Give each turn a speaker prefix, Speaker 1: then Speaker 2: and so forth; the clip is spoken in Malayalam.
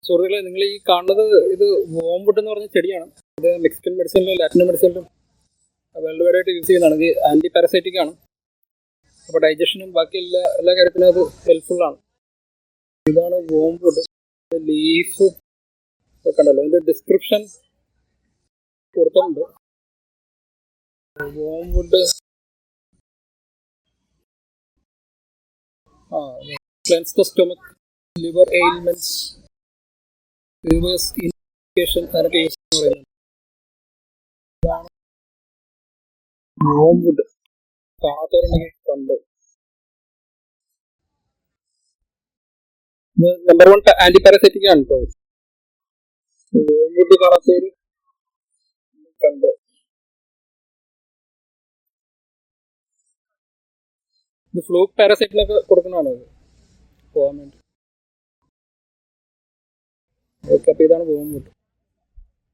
Speaker 1: സുഹൃത്തുക്കളെ, നിങ്ങൾ ഈ കാണുന്നത് ഇത് വോംവുഡ് എന്ന് പറഞ്ഞ ചെടിയാണ്. ഇത് മെക്സിക്കൻ മെഡിസിനിലും ലാറ്റിൻ മെഡിസിനിലും വേൾഡ് വൈഡ് ആയിട്ട് യൂസ് ചെയ്യുന്നതാണ്. ഇത് ആൻറ്റി പാരസൈറ്റിക് ആണ്. അപ്പോൾ ഡൈജഷനും ബാക്കി എല്ലാ കാര്യത്തിനും അത് ഹെൽപ്ഫുള്ളാണ്. ഇതാണ് വോംവുഡ്. ലീഫ് ഒക്കെ ഉണ്ടല്ലോ, അതിൻ്റെ ഡിസ്ക്രിപ്ഷൻ കൊടുത്തിട്ടുണ്ട്. Wormwood cleanse the stomach, liver ailments, reverse infection, അതൊക്കെ യൂസ് പറയുന്നത്. ഇതാണ് വോംവുഡ്. കാണാത്തവരുണ്ടെങ്കിൽ കണ്ടു. ഇത് നമ്പർ 1 ആന്റി പാരസൈറ്റിക് ആണ് ഇപ്പോൾ. വോംവുഡ് കാണാത്തവര് കണ്ടു. ഇത് ഫ്ലൂ പാരസൈറ്റിനൊക്കെ കൊടുക്കുന്നതാണ് ഇത് പോകാൻ വേണ്ടി. ഓക്കെ, അപ്പോൾ ഇതാണ് വോംവുഡ്.